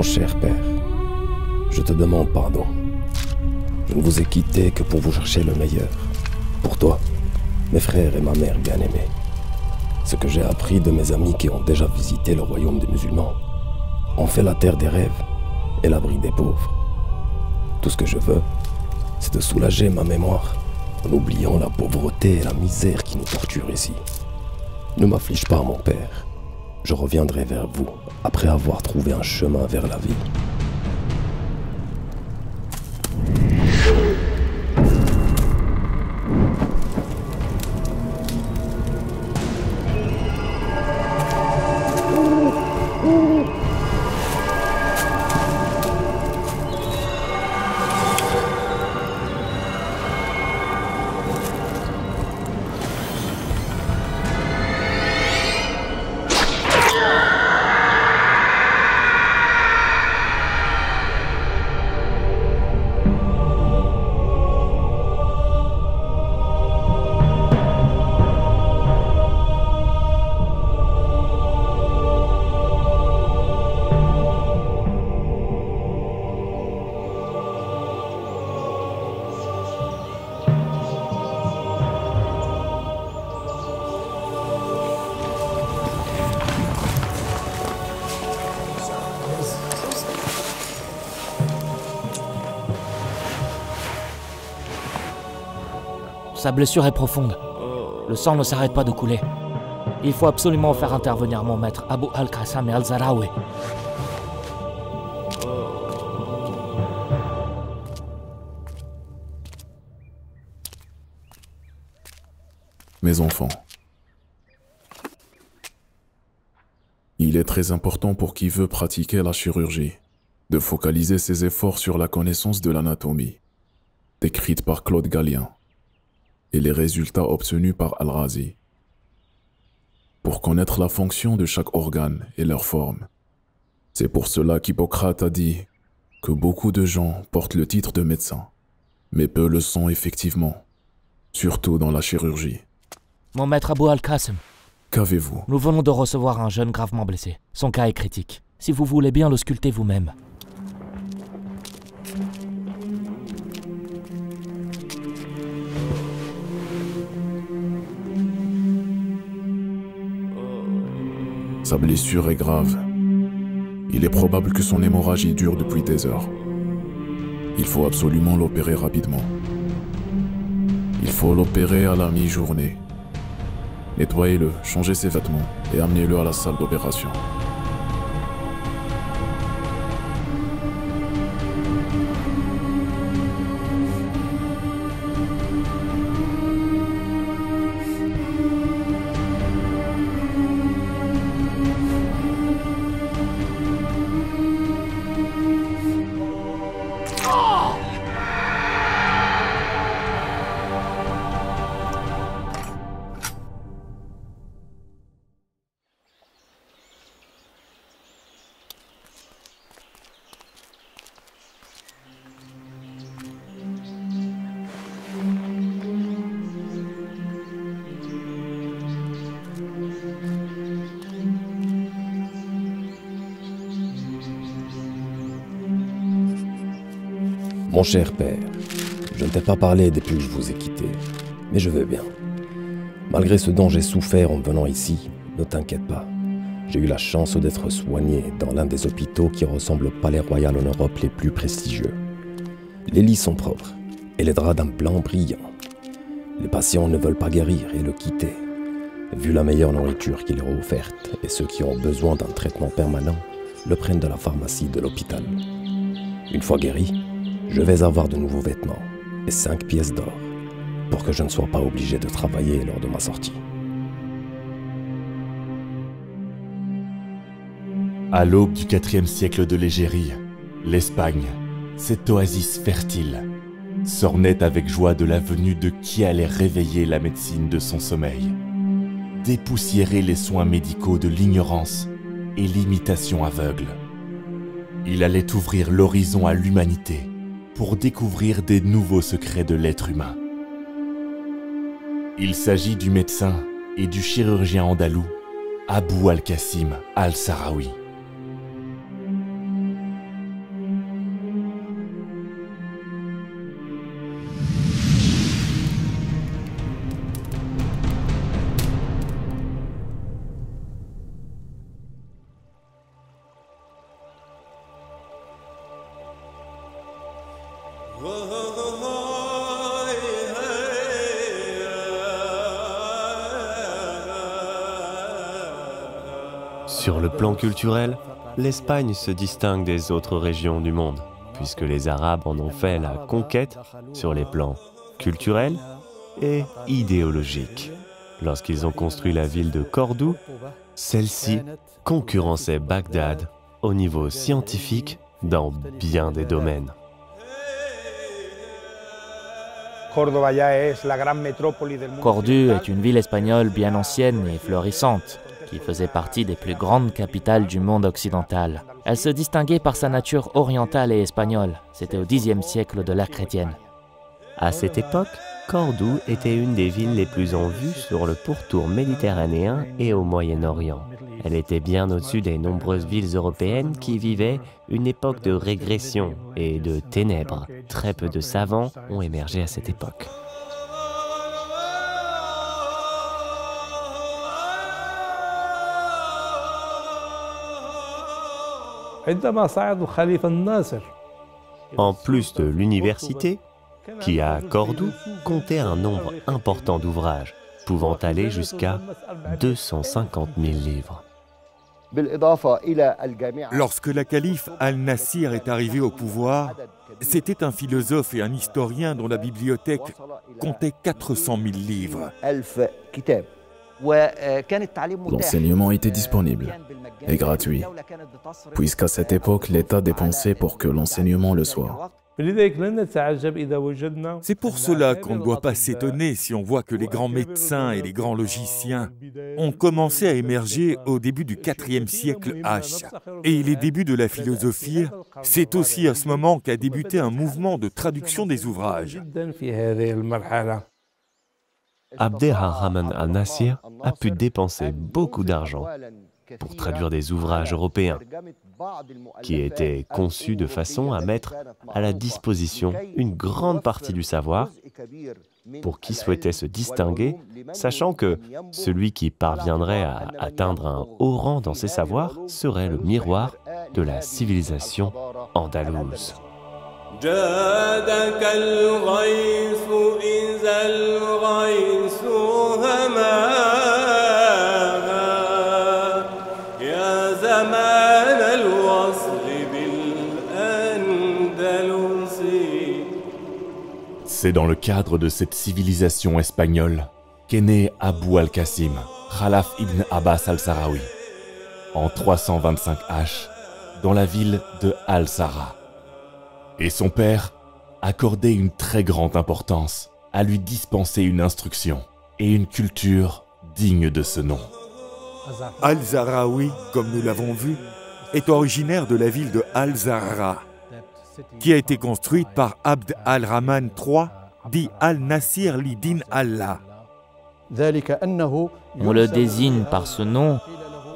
Mon cher père, je te demande pardon. Je ne vous ai quitté que pour vous chercher le meilleur. Pour toi, mes frères et ma mère bien-aimés. Ce que j'ai appris de mes amis qui ont déjà visité le royaume des musulmans en fait la terre des rêves et l'abri des pauvres. Tout ce que je veux, c'est de soulager ma mémoire en oubliant la pauvreté et la misère qui nous torturent ici. Ne m'afflige pas, mon père. Je reviendrai vers vous après avoir trouvé un chemin vers la vie. Sa blessure est profonde. Le sang ne s'arrête pas de couler. Il faut absolument faire intervenir mon maître, Abu al-Qasim et al-Zahraoui. Mes enfants, il est très important pour qui veut pratiquer la chirurgie de focaliser ses efforts sur la connaissance de l'anatomie, décrite par Claude Gallien, et les résultats obtenus par Al-Razi, pour connaître la fonction de chaque organe et leur forme. C'est pour cela qu'Hippocrate a dit que beaucoup de gens portent le titre de médecin, mais peu le sont effectivement, surtout dans la chirurgie. Mon maître Abu al-Qasim, qu'avez-vous? Nous venons de recevoir un jeune gravement blessé. Son cas est critique. Si vous voulez bien le sculpter vous-même. Sa blessure est grave. Il est probable que son hémorragie dure depuis des heures. Il faut absolument l'opérer rapidement. Il faut l'opérer à la mi-journée. Nettoyez-le, changez ses vêtements et amenez-le à la salle d'opération. Mon cher père, je ne t'ai pas parlé depuis que je vous ai quitté, mais je vais bien. Malgré ce dont j'ai souffert en venant ici, ne t'inquiète pas. J'ai eu la chance d'être soigné dans l'un des hôpitaux qui ressemble au palais royal en Europe les plus prestigieux. Les lits sont propres et les draps d'un blanc brillant. Les patients ne veulent pas guérir et le quitter, vu la meilleure nourriture qui leur est offerte, et ceux qui ont besoin d'un traitement permanent le prennent de la pharmacie de l'hôpital. Une fois guéri, je vais avoir de nouveaux vêtements et 5 pièces d'or pour que je ne sois pas obligé de travailler lors de ma sortie. À l'aube du IVe siècle de l'Égérie, l'Espagne, cette oasis fertile, s'ornait avec joie de la venue de qui allait réveiller la médecine de son sommeil, dépoussiérer les soins médicaux de l'ignorance et l'imitation aveugle. Il allait ouvrir l'horizon à l'humanité pour découvrir des nouveaux secrets de l'être humain. Il s'agit du médecin et du chirurgien andalou Abu al-Qasim al-Zahraoui. Sur le plan culturel, l'Espagne se distingue des autres régions du monde, puisque les Arabes en ont fait la conquête sur les plans culturels et idéologiques. Lorsqu'ils ont construit la ville de Cordoue, celle-ci concurrençait Bagdad au niveau scientifique dans bien des domaines. Cordoue est une ville espagnole bien ancienne et florissante, qui faisait partie des plus grandes capitales du monde occidental. Elle se distinguait par sa nature orientale et espagnole. C'était au Xe siècle de l'ère chrétienne. À cette époque, Cordoue était une des villes les plus en vue sur le pourtour méditerranéen et au Moyen-Orient. Elle était bien au-dessus des nombreuses villes européennes qui vivaient une époque de régression et de ténèbres. Très peu de savants ont émergé à cette époque. En plus de l'université, qui à Cordoue comptait un nombre important d'ouvrages, pouvant aller jusqu'à 250 000 livres. Lorsque la calife Al-Nasir est arrivé au pouvoir, c'était un philosophe et un historien dont la bibliothèque comptait 400 000 livres. L'enseignement était disponible et gratuit, puisqu'à cette époque, l'État dépensait pour que l'enseignement le soit. C'est pour cela qu'on ne doit pas s'étonner si on voit que les grands médecins et les grands logiciens ont commencé à émerger au début du IVe siècle H. Et les débuts de la philosophie, c'est aussi à ce moment qu'a débuté un mouvement de traduction des ouvrages. Abderrahman al-Nasir a pu dépenser beaucoup d'argent pour traduire des ouvrages européens qui étaient conçus de façon à mettre à la disposition une grande partie du savoir pour qui souhaitait se distinguer, sachant que celui qui parviendrait à atteindre un haut rang dans ses savoirs serait le miroir de la civilisation andalouse. C'est dans le cadre de cette civilisation espagnole qu'est né Abou al-Qasim, Khalaf ibn Abbas al-Sahraoui, en 325 H, dans la ville de Al-Sahra. Et son père accordait une très grande importance à lui dispenser une instruction et une culture digne de ce nom. Al-Sahraoui, comme nous l'avons vu, est originaire de la ville de Al-Zahra, qui a été construite par Abd al-Rahman III, dit Al-Nasir li-Din Allah. On le désigne par ce nom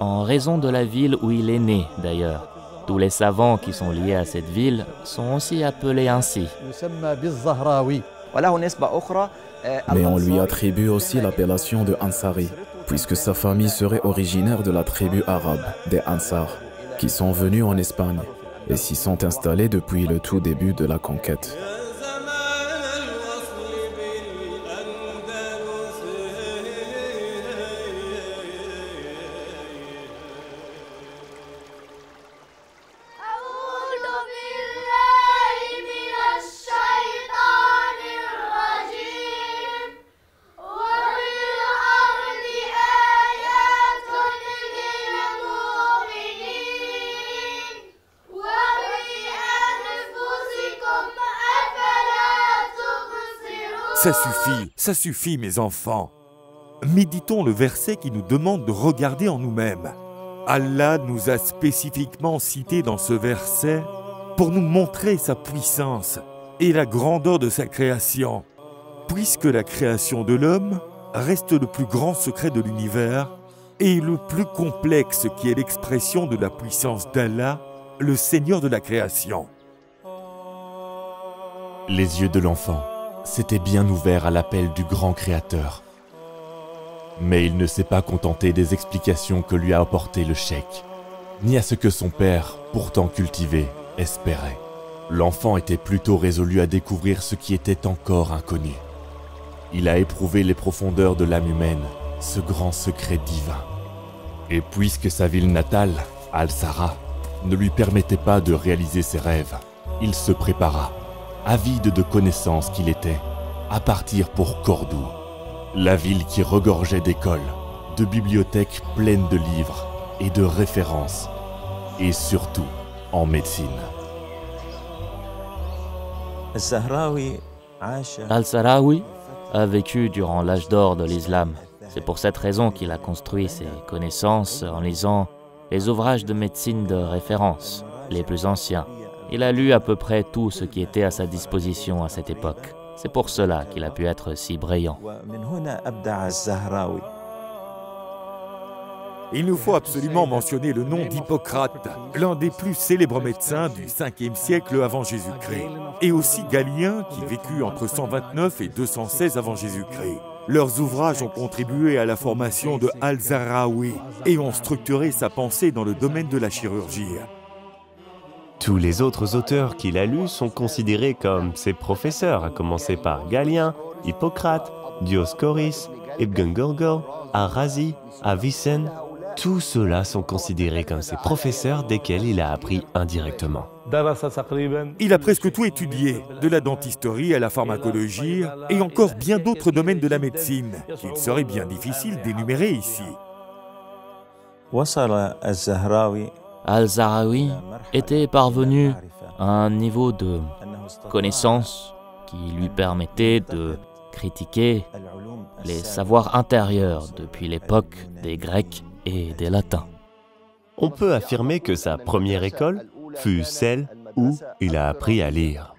en raison de la ville où il est né, d'ailleurs. Tous les savants qui sont liés à cette ville sont aussi appelés ainsi. Mais on lui attribue aussi l'appellation de Ansari, puisque sa famille serait originaire de la tribu arabe des Ansar, qui sont venus en Espagne et s'y sont installés depuis le tout début de la conquête. Ça suffit mes enfants. Méditons le verset qui nous demande de regarder en nous-mêmes. Allah nous a spécifiquement cités dans ce verset pour nous montrer sa puissance et la grandeur de sa création. Puisque la création de l'homme reste le plus grand secret de l'univers et le plus complexe qui est l'expression de la puissance d'Allah, le Seigneur de la création. Les yeux de l'enfant s'était bien ouvert à l'appel du grand créateur. Mais il ne s'est pas contenté des explications que lui a apportées le cheikh, ni à ce que son père, pourtant cultivé, espérait. L'enfant était plutôt résolu à découvrir ce qui était encore inconnu. Il a éprouvé les profondeurs de l'âme humaine, ce grand secret divin. Et puisque sa ville natale, Al-Sara, ne lui permettait pas de réaliser ses rêves, il se prépara, avide de connaissances qu'il était, à partir pour Cordoue, la ville qui regorgeait d'écoles, de bibliothèques pleines de livres et de références, et surtout en médecine. Al-Sahraoui a vécu durant l'âge d'or de l'islam. C'est pour cette raison qu'il a construit ses connaissances en lisant les ouvrages de médecine de référence, les plus anciens. Il a lu à peu près tout ce qui était à sa disposition à cette époque. C'est pour cela qu'il a pu être si brillant. Il nous faut absolument mentionner le nom d'Hippocrate, l'un des plus célèbres médecins du 5e siècle avant Jésus-Christ, et aussi Galien qui vécut entre 129 et 216 avant Jésus-Christ. Leurs ouvrages ont contribué à la formation de Al-Sahraoui et ont structuré sa pensée dans le domaine de la chirurgie. Tous les autres auteurs qu'il a lus sont considérés comme ses professeurs, à commencer par Galien, Hippocrate, Dioscoris, Ibn Gurgor, Ar-Razi, Avicenne. Tous ceux-là sont considérés comme ses professeurs desquels il a appris indirectement. Il a presque tout étudié, de la dentisterie à la pharmacologie et encore bien d'autres domaines de la médecine, qu'il serait bien difficile d'énumérer ici. Al-Sahraoui était parvenu à un niveau de connaissance qui lui permettait de critiquer les savoirs intérieurs depuis l'époque des Grecs et des Latins. On peut affirmer que sa première école fut celle où il a appris à lire.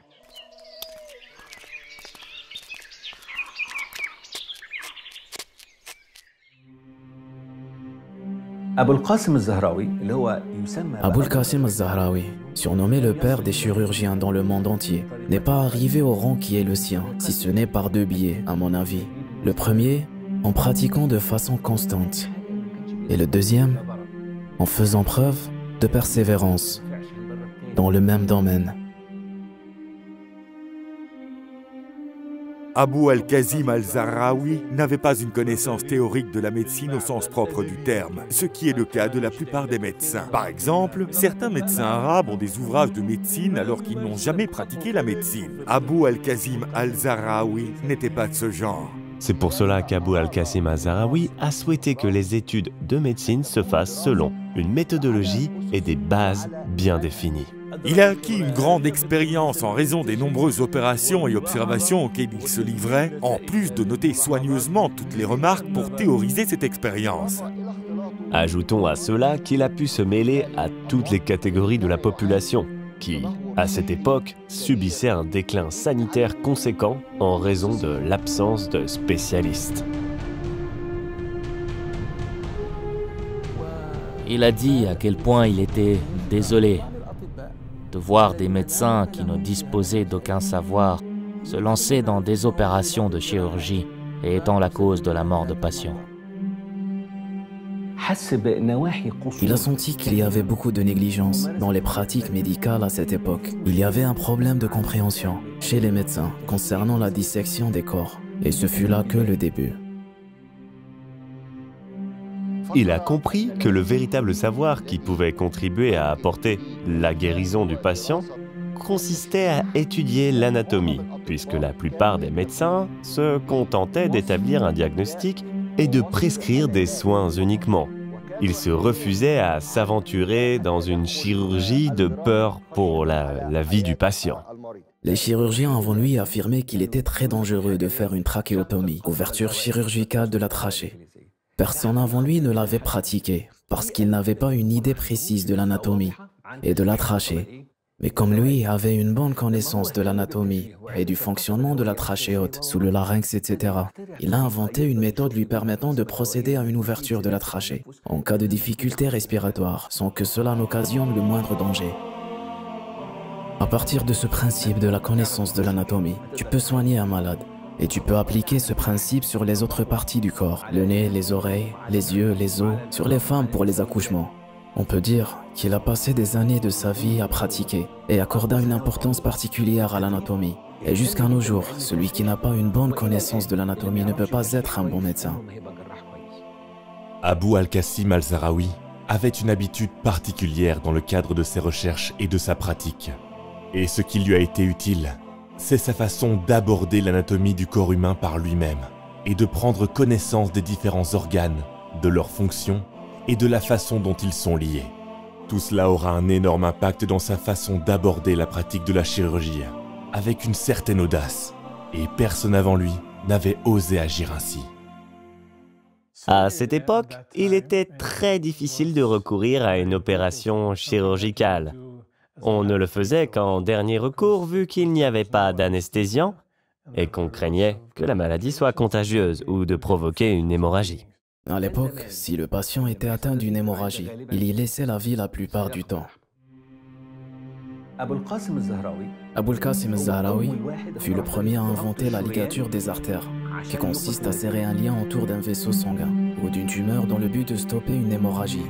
Aboul Qasim al-Zahraoui, surnommé le père des chirurgiens dans le monde entier, n'est pas arrivé au rang qui est le sien, si ce n'est par deux biais, à mon avis. Le premier, en pratiquant de façon constante. Et le deuxième, en faisant preuve de persévérance dans le même domaine. Abou al-Qasim al-Zahraoui n'avait pas une connaissance théorique de la médecine au sens propre du terme, ce qui est le cas de la plupart des médecins. Par exemple, certains médecins arabes ont des ouvrages de médecine alors qu'ils n'ont jamais pratiqué la médecine. Abou al-Qasim al-Zahraoui n'était pas de ce genre. C'est pour cela qu'Abou al-Qasim al-Zahraoui a souhaité que les études de médecine se fassent selon une méthodologie et des bases bien définies. Il a acquis une grande expérience en raison des nombreuses opérations et observations auxquelles il se livrait, en plus de noter soigneusement toutes les remarques pour théoriser cette expérience. Ajoutons à cela qu'il a pu se mêler à toutes les catégories de la population, qui, à cette époque, subissait un déclin sanitaire conséquent en raison de l'absence de spécialistes. Il a dit à quel point il était désolé de voir des médecins qui ne disposaient d'aucun savoir se lancer dans des opérations de chirurgie et étant la cause de la mort de patients. Il a senti qu'il y avait beaucoup de négligence dans les pratiques médicales à cette époque. Il y avait un problème de compréhension chez les médecins concernant la dissection des corps. Et ce fut là que le début. Il a compris que le véritable savoir qui pouvait contribuer à apporter la guérison du patient consistait à étudier l'anatomie, puisque la plupart des médecins se contentaient d'établir un diagnostic et de prescrire des soins uniquement. Il se refusait à s'aventurer dans une chirurgie de peur pour la vie du patient. Les chirurgiens avant lui affirmaient qu'il était très dangereux de faire une trachéotomie, ouverture chirurgicale de la trachée. Personne avant lui ne l'avait pratiqué, parce qu'il n'avait pas une idée précise de l'anatomie et de la trachée. Mais comme lui avait une bonne connaissance de l'anatomie et du fonctionnement de la trachée haute, sous le larynx, etc., il a inventé une méthode lui permettant de procéder à une ouverture de la trachée, en cas de difficulté respiratoire, sans que cela n'occasionne le moindre danger. À partir de ce principe de la connaissance de l'anatomie, tu peux soigner un malade. Et tu peux appliquer ce principe sur les autres parties du corps, le nez, les oreilles, les yeux, les os, sur les femmes pour les accouchements. On peut dire qu'il a passé des années de sa vie à pratiquer et accorda une importance particulière à l'anatomie. Et jusqu'à nos jours, celui qui n'a pas une bonne connaissance de l'anatomie ne peut pas être un bon médecin. Abou al-Qasim al-Zahraoui avait une habitude particulière dans le cadre de ses recherches et de sa pratique. Et ce qui lui a été utile, c'est sa façon d'aborder l'anatomie du corps humain par lui-même et de prendre connaissance des différents organes, de leurs fonctions et de la façon dont ils sont liés. Tout cela aura un énorme impact dans sa façon d'aborder la pratique de la chirurgie, avec une certaine audace, et personne avant lui n'avait osé agir ainsi. À cette époque, il était très difficile de recourir à une opération chirurgicale. On ne le faisait qu'en dernier recours vu qu'il n'y avait pas d'anesthésiant et qu'on craignait que la maladie soit contagieuse ou de provoquer une hémorragie. À l'époque, si le patient était atteint d'une hémorragie, il y laissait la vie la plupart du temps. Abul Qasim al-Zahraoui fut le premier à inventer la ligature des artères, qui consiste à serrer un lien autour d'un vaisseau sanguin ou d'une tumeur dans le but de stopper une hémorragie.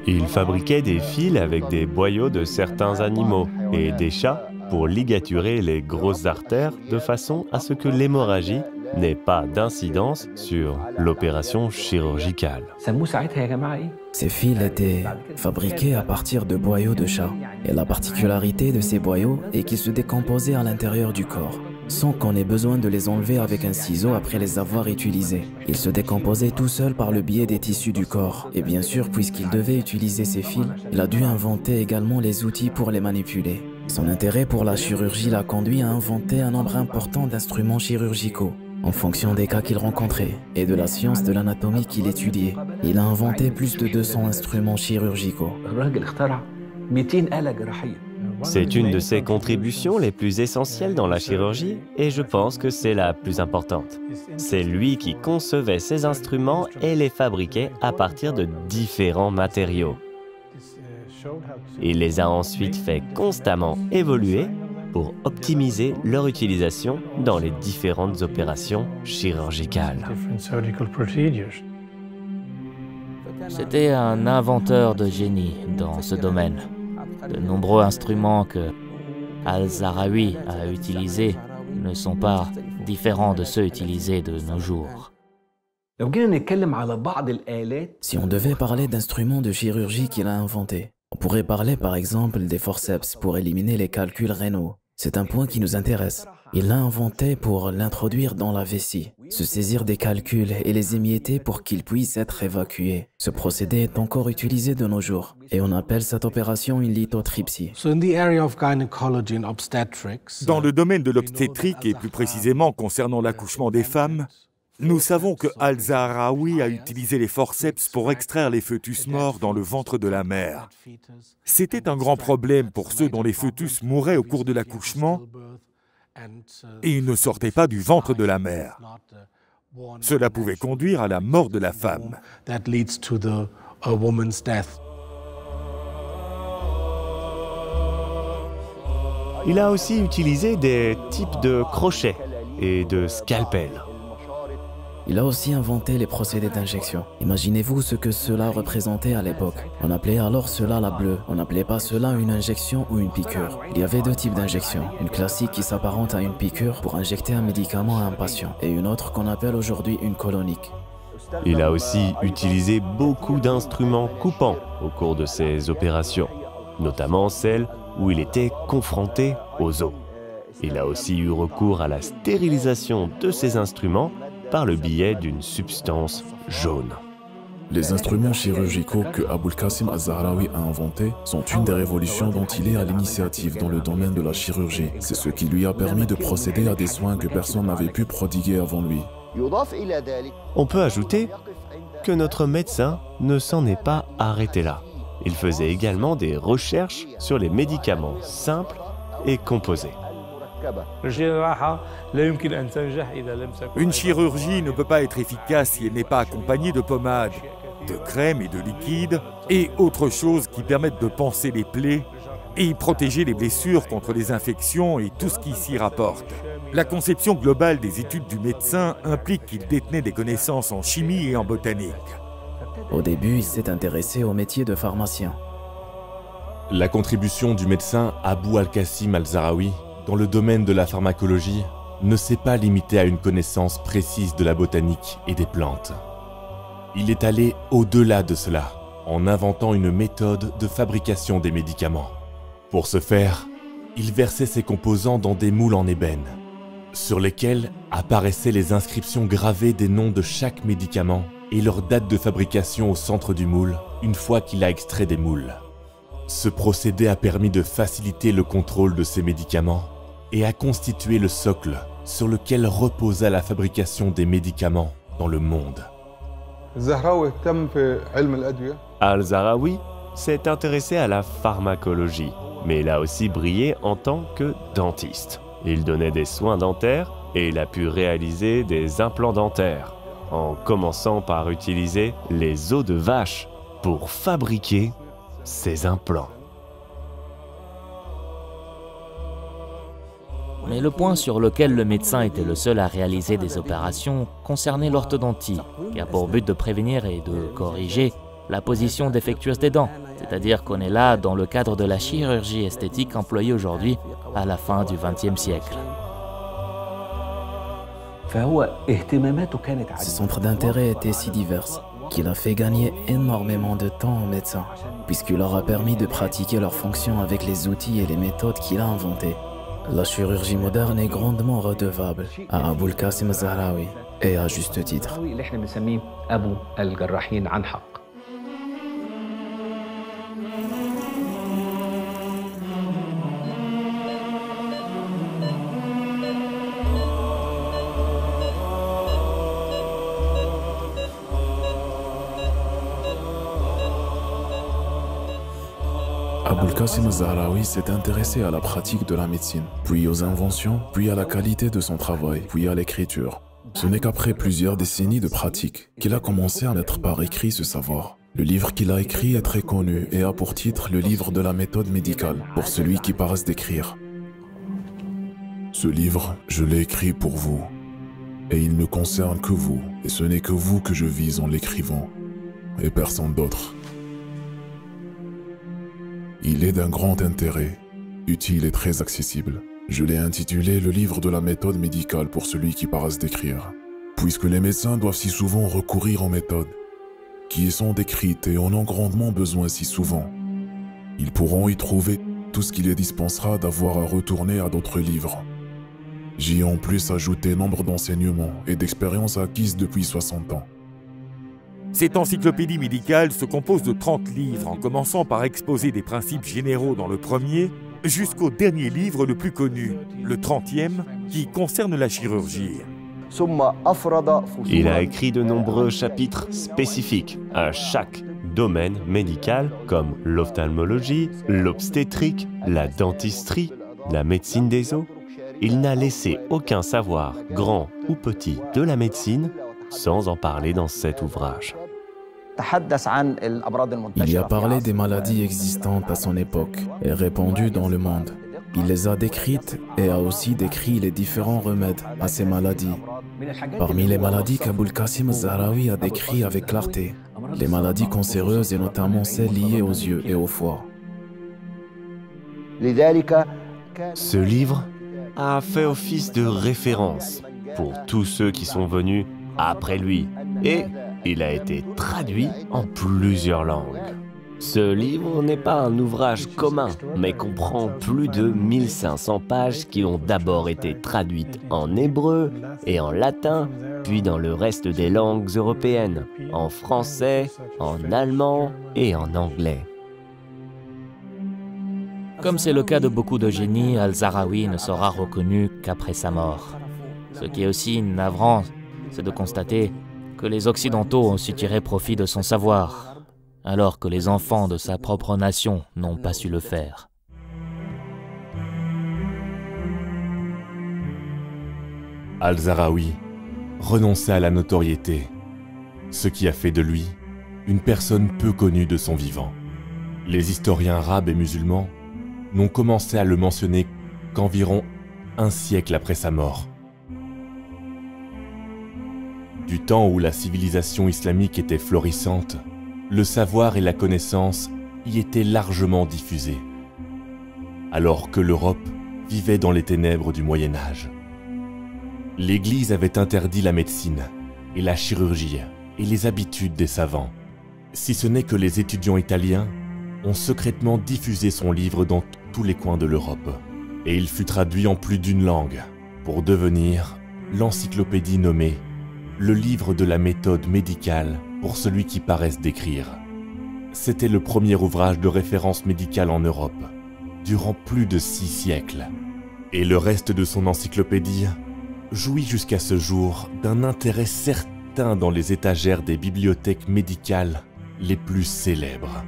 Il fabriquait des fils avec des boyaux de certains animaux et des chats pour ligaturer les grosses artères de façon à ce que l'hémorragie n'ait pas d'incidence sur l'opération chirurgicale. Ces fils étaient fabriqués à partir de boyaux de chat. Et la particularité de ces boyaux est qu'ils se décomposaient à l'intérieur du corps, sans qu'on ait besoin de les enlever avec un ciseau après les avoir utilisés. Ils se décomposaient tout seuls par le biais des tissus du corps. Et bien sûr, puisqu'il devait utiliser ces fils, il a dû inventer également les outils pour les manipuler. Son intérêt pour la chirurgie l'a conduit à inventer un nombre important d'instruments chirurgicaux. En fonction des cas qu'il rencontrait et de la science de l'anatomie qu'il étudiait, il a inventé plus de 200 instruments chirurgicaux. C'est une de ses contributions les plus essentielles dans la chirurgie et je pense que c'est la plus importante. C'est lui qui concevait ces instruments et les fabriquait à partir de différents matériaux. Il les a ensuite fait constamment évoluer pour optimiser leur utilisation dans les différentes opérations chirurgicales. C'était un inventeur de génie dans ce domaine. De nombreux instruments que al-Zahraoui a utilisés ne sont pas différents de ceux utilisés de nos jours. Si on devait parler d'instruments de chirurgie qu'il a inventés, on pourrait parler par exemple des forceps pour éliminer les calculs rénaux. C'est un point qui nous intéresse. Il l'a inventé pour l'introduire dans la vessie, se saisir des calculs et les émietter pour qu'ils puissent être évacués. Ce procédé est encore utilisé de nos jours et on appelle cette opération une lithotripsie. Dans le domaine de l'obstétrique et plus précisément concernant l'accouchement des femmes, nous savons que al-Zahraoui a utilisé les forceps pour extraire les fœtus morts dans le ventre de la mère. C'était un grand problème pour ceux dont les fœtus mouraient au cours de l'accouchement et ils ne sortaient pas du ventre de la mère. Cela pouvait conduire à la mort de la femme. Il a aussi utilisé des types de crochets et de scalpels. Il a aussi inventé les procédés d'injection. Imaginez-vous ce que cela représentait à l'époque. On appelait alors cela la bleue. On n'appelait pas cela une injection ou une piqûre. Il y avait deux types d'injections. Une classique qui s'apparente à une piqûre pour injecter un médicament à un patient et une autre qu'on appelle aujourd'hui une colonique. Il a aussi utilisé beaucoup d'instruments coupants au cours de ses opérations, notamment celles où il était confronté aux os. Il a aussi eu recours à la stérilisation de ces instruments par le biais d'une substance jaune. Les instruments chirurgicaux que Abul Qasim al-Zahraoui a inventés sont une des révolutions dont il est à l'initiative dans le domaine de la chirurgie. C'est ce qui lui a permis de procéder à des soins que personne n'avait pu prodiguer avant lui. On peut ajouter que notre médecin ne s'en est pas arrêté là. Il faisait également des recherches sur les médicaments simples et composés. Une chirurgie ne peut pas être efficace si elle n'est pas accompagnée de pommades, de crèmes et de liquides et autres choses qui permettent de panser les plaies et protéger les blessures contre les infections et tout ce qui s'y rapporte. La conception globale des études du médecin implique qu'il détenait des connaissances en chimie et en botanique. Au début, il s'est intéressé au métier de pharmacien. La contribution du médecin Abou al-Qasim al-Zahraoui dans le domaine de la pharmacologie ne s'est pas limité à une connaissance précise de la botanique et des plantes. Il est allé au-delà de cela, en inventant une méthode de fabrication des médicaments. Pour ce faire, il versait ses composants dans des moules en ébène, sur lesquels apparaissaient les inscriptions gravées des noms de chaque médicament et leur date de fabrication au centre du moule, une fois qu'il a extrait des moules. Ce procédé a permis de faciliter le contrôle de ces médicaments et a constitué le socle sur lequel reposa la fabrication des médicaments dans le monde. Al-Zahraoui s'est intéressé à la pharmacologie, mais il a aussi brillé en tant que dentiste. Il donnait des soins dentaires et il a pu réaliser des implants dentaires, en commençant par utiliser les os de vache pour fabriquer ses implants. Mais le point sur lequel le médecin était le seul à réaliser des opérations concernait l'orthodontie, qui a pour but de prévenir et de corriger la position défectueuse des dents. C'est-à-dire qu'on est là dans le cadre de la chirurgie esthétique employée aujourd'hui à la fin du XXe siècle. Ses centres d'intérêt étaient si divers qu'il a fait gagner énormément de temps aux médecins, puisqu'il leur a permis de pratiquer leurs fonctions avec les outils et les méthodes qu'il a inventés. La chirurgie moderne est grandement redevable à Aboul Qasim Zahraoui, et à juste titre. Aboul Qasim Zahraoui s'est intéressé à la pratique de la médecine, puis aux inventions, puis à la qualité de son travail, puis à l'écriture. Ce n'est qu'après plusieurs décennies de pratique qu'il a commencé à mettre par écrit ce savoir. Le livre qu'il a écrit est très connu et a pour titre le livre de la méthode médicale, pour celui qui paraisse d'écrire. Ce livre, je l'ai écrit pour vous, et il ne concerne que vous, et ce n'est que vous que je vise en l'écrivant, et personne d'autre. Il est d'un grand intérêt, utile et très accessible. Je l'ai intitulé le livre de la méthode médicale pour celui qui paraisse d'écrire, puisque les médecins doivent si souvent recourir aux méthodes, qui y sont décrites et en ont grandement besoin si souvent. Ils pourront y trouver tout ce qui les dispensera d'avoir à retourner à d'autres livres. J'y ai en plus ajouté nombre d'enseignements et d'expériences acquises depuis 60 ans. Cette encyclopédie médicale se compose de 30 livres, en commençant par exposer des principes généraux dans le premier, jusqu'au dernier livre le plus connu, le 30e, qui concerne la chirurgie. Il a écrit de nombreux chapitres spécifiques à chaque domaine médical, comme l'ophtalmologie, l'obstétrique, la dentisterie, la médecine des os. Il n'a laissé aucun savoir, grand ou petit, de la médecine, sans en parler dans cet ouvrage. Il y a parlé des maladies existantes à son époque et répandues dans le monde. Il les a décrites et a aussi décrit les différents remèdes à ces maladies. Parmi les maladies qu'Aboul Qasim Zahraoui a décrites avec clarté, les maladies cancéreuses et notamment celles liées aux yeux et au foie. Ce livre a fait office de référence pour tous ceux qui sont venus après lui, et il a été traduit en plusieurs langues. Ce livre n'est pas un ouvrage commun, mais comprend plus de 1500 pages qui ont d'abord été traduites en hébreu et en latin, puis dans le reste des langues européennes, en français, en allemand et en anglais. Comme c'est le cas de beaucoup de génies, Al-Zahraoui ne sera reconnu qu'après sa mort. Ce qui est aussi navrant, c'est de constater que les Occidentaux ont su tirer profit de son savoir, alors que les enfants de sa propre nation n'ont pas su le faire. Al-Zahraoui renonça à la notoriété, ce qui a fait de lui une personne peu connue de son vivant. Les historiens arabes et musulmans n'ont commencé à le mentionner qu'environ un siècle après sa mort. Du temps où la civilisation islamique était florissante, le savoir et la connaissance y étaient largement diffusés, alors que l'Europe vivait dans les ténèbres du Moyen Âge. L'Église avait interdit la médecine et la chirurgie et les habitudes des savants. Si ce n'est que les étudiants italiens ont secrètement diffusé son livre dans tous les coins de l'Europe. Et il fut traduit en plus d'une langue pour devenir l'encyclopédie nommée « Le livre de la méthode médicale pour celui qui paraisse d'écrire ». C'était le premier ouvrage de référence médicale en Europe, durant plus de 6 siècles. Et le reste de son encyclopédie jouit jusqu'à ce jour d'un intérêt certain dans les étagères des bibliothèques médicales les plus célèbres.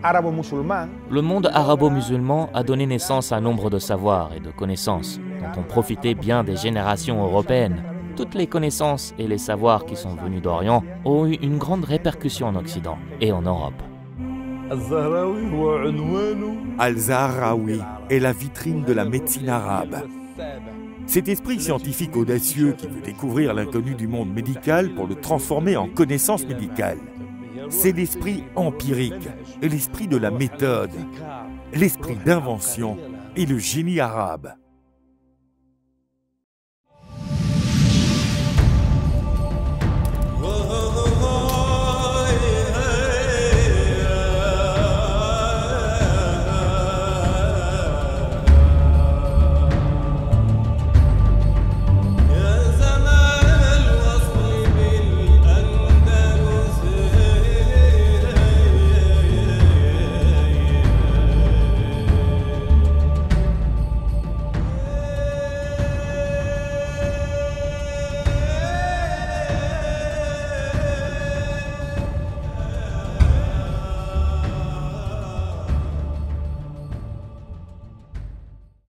Le monde arabo-musulman a donné naissance à nombre de savoirs et de connaissances dont ont profité bien des générations européennes. Toutes les connaissances et les savoirs qui sont venus d'Orient ont eu une grande répercussion en Occident et en Europe. Al-Zahraoui est la vitrine de la médecine arabe. Cet esprit scientifique audacieux qui veut découvrir l'inconnu du monde médical pour le transformer en connaissance médicale. C'est l'esprit empirique et l'esprit de la méthode, l'esprit d'invention et le génie arabe.